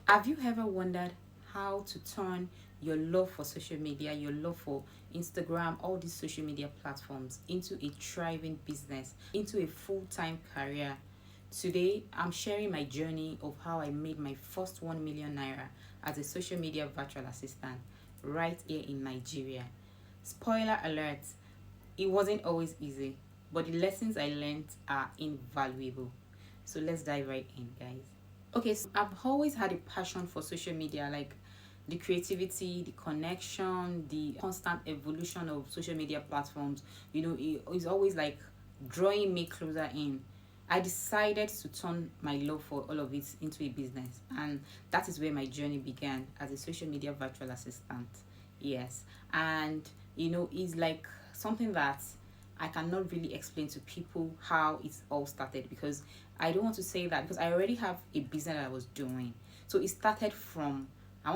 Have you ever wondered how to turn your love for social media, your love for Instagram, all these social media platforms into a thriving business, into a full time career? Today, I'm sharing my journey of how I made my first 1 million naira as a social media virtual assistant right here in Nigeria. Spoiler alert, it wasn't always easy, but the lessons I learned are invaluable. So let's dive right in, guys. Okay, so I've always had a passion for social media, like the creativity, the connection, the constant evolution of social media platforms. It's always like drawing me closer in. I decided to turn my love for all of it into a business, and that is where my journey began as a social media virtual assistant. Yes, and it's like something that I cannot really explain to people how it's all started, because I don't want to say that because I already have a business that I was doing. So it started from, I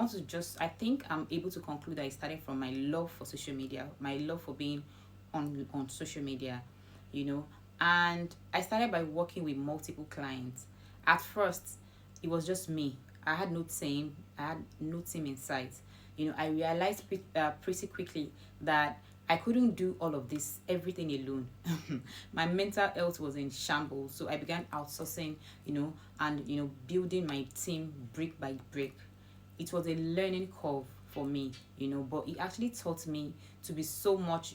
think I'm able to conclude that it started from my love for social media, my love for being on social media, you know. And I started by working with multiple clients. At first, it was just me. I had no team in sight. I realized pretty quickly that I couldn't do all of this, everything alone. My mental health was in shambles, so I began outsourcing, and building my team brick by brick. It was a learning curve for me, but it actually taught me to be so much,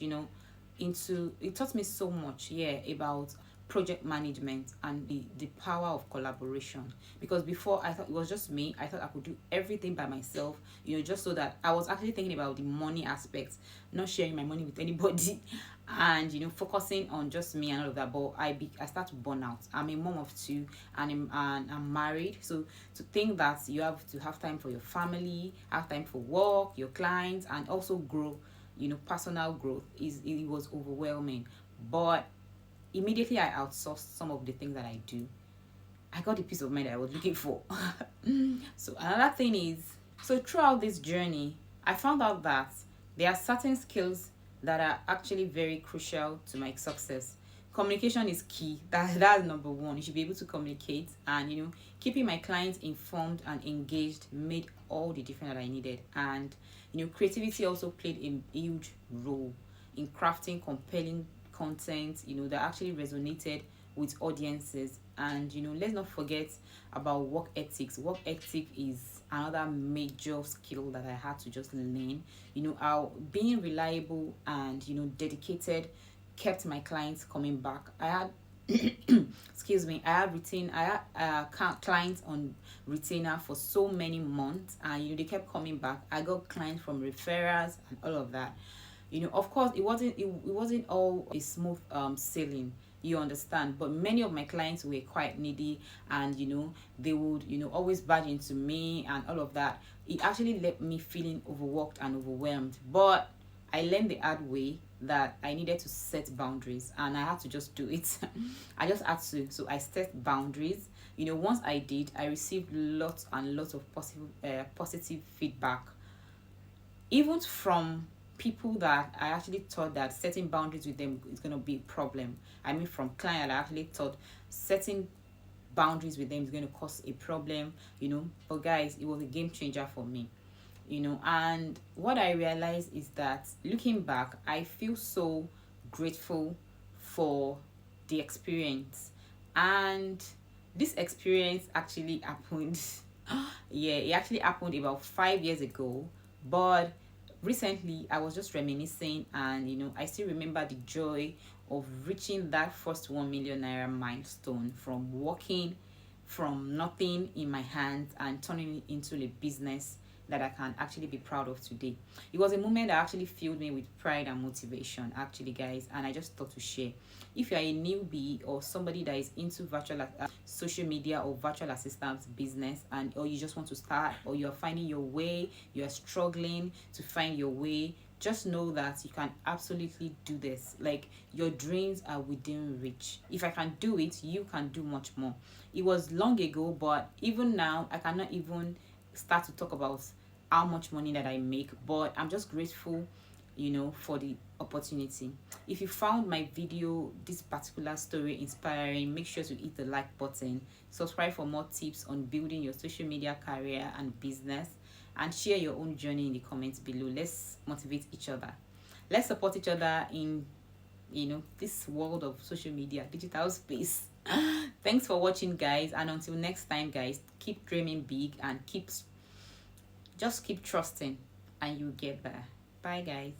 into it taught me so much, yeah, about project management and the power of collaboration. Because before, I thought it was just me. I thought I could do everything by myself, just so that I was actually thinking about the money aspect, not sharing my money with anybody and focusing on just me and all of that. But I start to burn out. I'm a mom of two, and I'm married. So to think that you have to have time for your family, have time for work, your clients, and also grow, personal growth, it was overwhelming. But immediately I outsourced some of the things that I do. I got the peace of mind that I was looking for. So another thing is, so throughout this journey, I found out that there are certain skills that are actually very crucial to my success. Communication is key. That's number one. You should be able to communicate, and keeping my clients informed and engaged made all the difference that I needed. And creativity also played a huge role in crafting compelling content, that actually resonated with audiences. And let's not forget about work ethics. Work ethic is another major skill that I had to just learn. How being reliable and dedicated kept my clients coming back. I had excuse me, I had clients on retainer for so many months, and they kept coming back. I got clients from referrals and all of that. Of course, it wasn't all a smooth sailing, you understand, but many of my clients were quite needy, and they would always barge into me and all of that. It actually left me feeling overworked and overwhelmed, but I learned the hard way that I needed to set boundaries, and I had to just do it. I just had to. So I set boundaries. Once I did, I received lots and lots of positive feedback, even from people that I actually thought that setting boundaries with them is going to be a problem. I mean, from client, I actually thought setting boundaries with them is going to cause a problem, But guys, it was a game changer for me, And what I realized is that, looking back, I feel so grateful for the experience. And this experience actually happened. Yeah, it actually happened about 5 years ago. But recently, I was just reminiscing, and I still remember the joy of reaching that first 1 million naira milestone, from working from nothing in my hands and turning it into a business that I can actually be proud of today. It was a moment that actually filled me with pride and motivation, actually, guys, and I just thought to share. If you are a newbie or somebody that is into virtual social media or virtual assistant business, and or you just want to start, or you are finding your way, you are struggling to find your way, just know that you can absolutely do this. Like, your dreams are within reach. If I can do it, you can do much more. It was long ago, but even now I cannot even start to talk about how much money that I make, but I'm just grateful for the opportunity. If you found my video, this particular story, inspiring, make sure to hit the like button, subscribe for more tips on building your social media career and business, and share your own journey in the comments below. Let's motivate each other. Let's support each other in this world of social media, digital space. Thanks for watching, guys, and until next time, guys, keep dreaming big and just keep trusting, and you get there. Bye, guys.